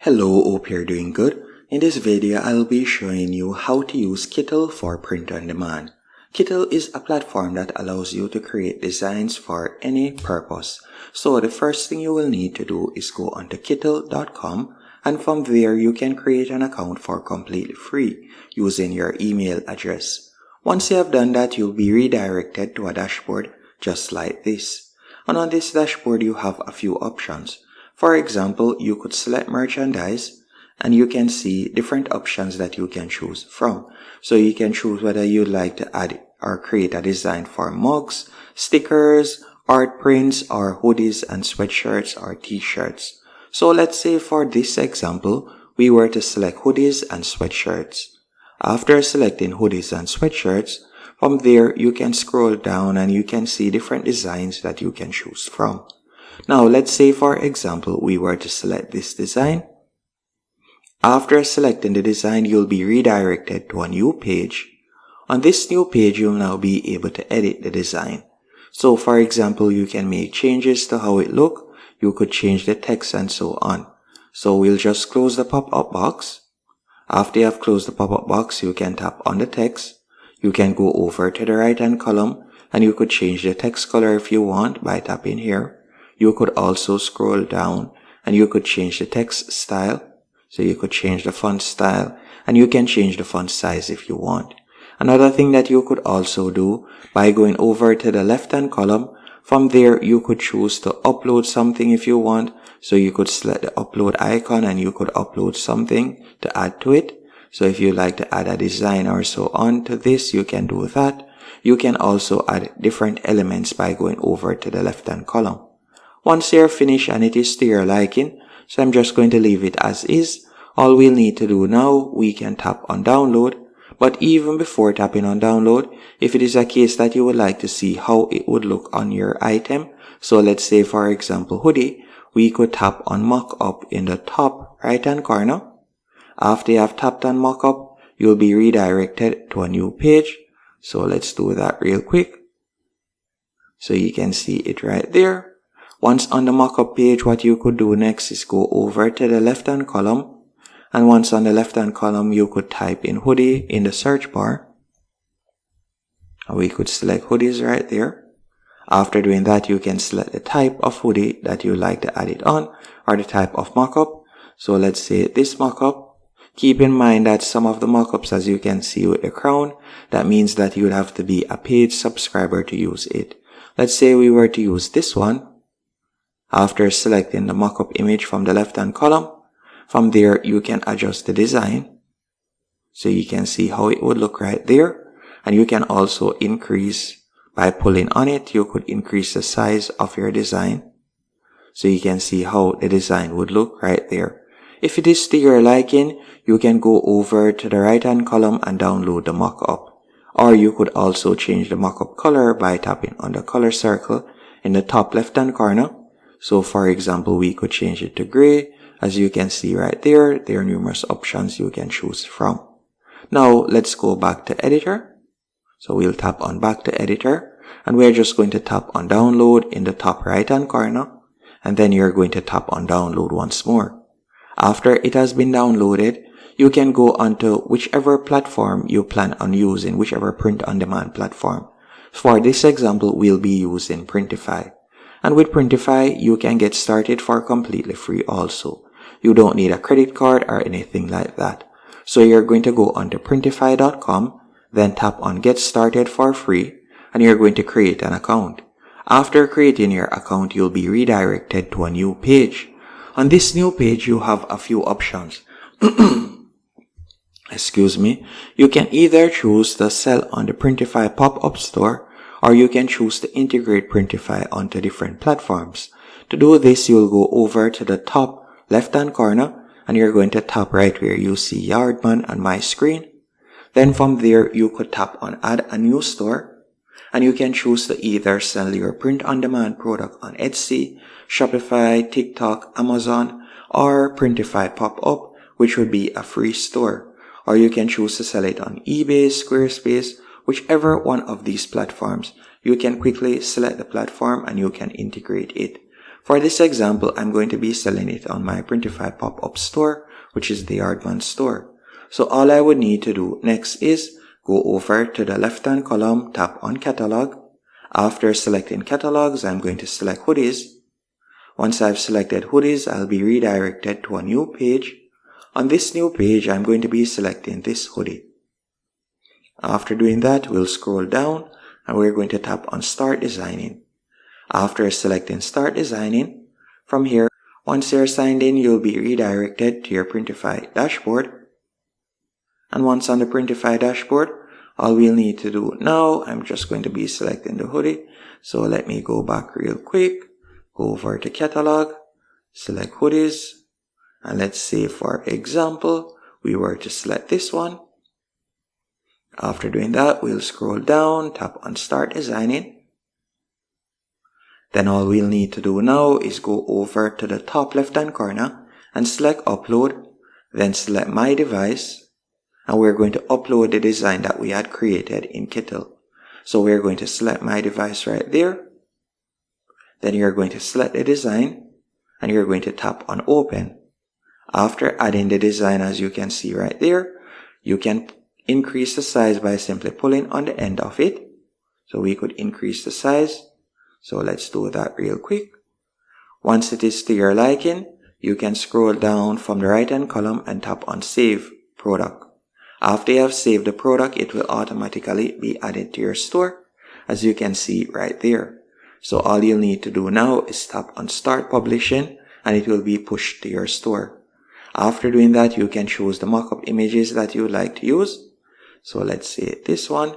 Hello, hope you're doing good. In this video, I'll be showing you how to use Kittl for print on demand. Kittl is a platform that allows you to create designs for any purpose. So the first thing you will need to do is go onto kittl.com, and from there you can create an account for completely free using your email address. Once you have done that, you'll be redirected to a dashboard just like this. And on this dashboard, you have a few options. For example, you could select merchandise and you can see different options that you can choose from. So you can choose whether you'd like to add or create a design for mugs, stickers, art prints, or hoodies and sweatshirts or t-shirts. So let's say for this example, we were to select hoodies and sweatshirts. After selecting hoodies and sweatshirts, from there you can scroll down and you can see different designs that you can choose from. Now let's say for example we were to select this design. After selecting the design, you'll be redirected to a new page. On this new page, you'll now be able to edit the design. So for example, you can make changes to how it looks. You could change the text and so on. So we'll just close the pop-up box. After you have closed the pop-up box, you can tap on the text. You can go over to the right hand column and you could change the text color if you want by tapping here. You could also scroll down and you could change the text style. So you could change the font style and you can change the font size if you want. Another thing that you could also do by going over to the left hand column, from there you could choose to upload something if you want. So you could select the upload icon and you could upload something to add to it. So if you like to add a design or so on to this, you can do that. You can also add different elements by going over to the left hand column. Once you're finished and it is to your liking, so I'm just going to leave it as is. All we'll need to do now, we can tap on download. But even before tapping on download, if it is a case that you would like to see how it would look on your item, so let's say for example hoodie, we could tap on mock-up in the top right hand corner. After you have tapped on mock-up, you'll be redirected to a new page. So let's do that real quick. So you can see it right there. Once on the mockup page, what you could do next is go over to the left hand column. And once on the left hand column, you could type in hoodie in the search bar. And we could select hoodies right there. After doing that, you can select the type of hoodie that you like to add it on or the type of mockup. So let's say this mockup. Keep in mind that some of the mockups, as you can see with the crown, that means that you would have to be a paid subscriber to use it. Let's say we were to use this one. After selecting the mockup image from the left hand column, from there you can adjust the design. So you can see how it would look right there. And you can also increase by pulling on it. You could increase the size of your design. So you can see how the design would look right there. If it is to your liking, you can go over to the right hand column and download the mockup. Or you could also change the mockup color by tapping on the color circle in the top left hand corner. So for example, we could change it to gray. As you can see right there, there are numerous options you can choose from. Now let's go back to editor. So we'll tap on back to editor and we're just going to tap on download in the top right hand corner. And then you're going to tap on download once more. After it has been downloaded, you can go onto whichever platform you plan on using, whichever print on demand platform. For this example, we'll be using Printify. And with Printify, you can get started for completely free also. You don't need a credit card or anything like that. So you're going to go onto printify.com, then tap on get started for free, and you're going to create an account. After creating your account, you'll be redirected to a new page. On this new page, you have a few options. Excuse me. You can either choose to sell on the Printify pop-up store, or you can choose to integrate Printify onto different platforms. To do this, you'll go over to the top left hand corner and you're going to tap right where you see Yardman on my screen. Then from there, you could tap on add a new store and you can choose to either sell your print on demand product on Etsy, Shopify, TikTok, Amazon, or Printify pop-up, which would be a free store. Or you can choose to sell it on eBay, Squarespace, whichever one of these platforms. You can quickly select the platform and you can integrate it. For this example, I'm going to be selling it on my Printify pop-up store, which is the Yardman store. So all I would need to do next is go over to the left-hand column, tap on Catalog. After selecting Catalogs, I'm going to select Hoodies. Once I've selected Hoodies, I'll be redirected to a new page. On this new page, I'm going to be selecting this hoodie. After doing that, we'll scroll down and we're going to tap on Start Designing. After selecting Start Designing, from here, once you're signed in, you'll be redirected to your Printify dashboard. And once on the Printify dashboard, all we'll need to do now, I'm just going to be selecting the hoodie. So let me go back real quick, go over to Catalog, select Hoodies, and let's say for example, we were to select this one. After doing that, we'll scroll down, tap on Start Designing. Then all we'll need to do now is go over to the top left hand corner and select Upload, then select My Device, and we're going to upload the design that we had created in Kittl. So we're going to select My Device right there. Then you're going to select the design and you're going to tap on Open. After adding the design, as you can see right there, you can increase the size by simply pulling on the end of it. So we could increase the size. So let's do that real quick. Once it is to your liking, you can scroll down from the right hand column and tap on Save Product. After you have saved the product, it will automatically be added to your store, as you can see right there. So all you'll need to do now is tap on Start Publishing and it will be pushed to your store. After doing that, you can choose the mockup images that you would like to use. So let's say this one.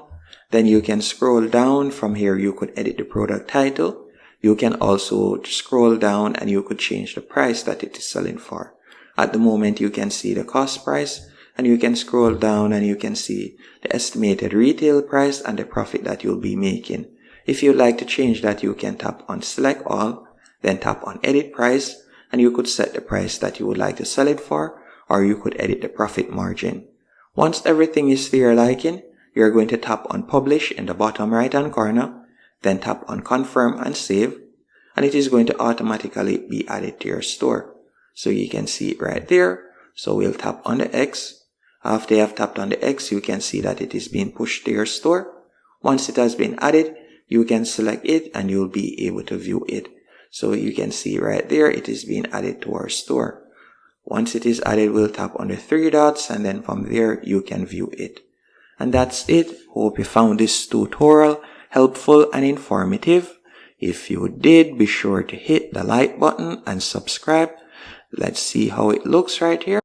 Then you can scroll down. From here, you could edit the product title. You can also scroll down and you could change the price that it is selling for. At the moment, you can see the cost price and you can scroll down and you can see the estimated retail price and the profit that you'll be making. If you'd like to change that, you can tap on Select All, then tap on Edit Price, and you could set the price that you would like to sell it for, or you could edit the profit margin. Once everything is to your liking, you're going to tap on Publish in the bottom right hand corner, then tap on Confirm and Save, and it is going to automatically be added to your store. So you can see it right there. So we'll tap on the X. After you have tapped on the X, you can see that it is being pushed to your store. Once it has been added, you can select it and you'll be able to view it. So you can see right there, it is being added to our store. Once it is added, we'll tap on the three dots and then from there, you can view it. And that's it. Hope you found this tutorial helpful and informative. If you did, be sure to hit the like button and subscribe. Let's see how it looks right here.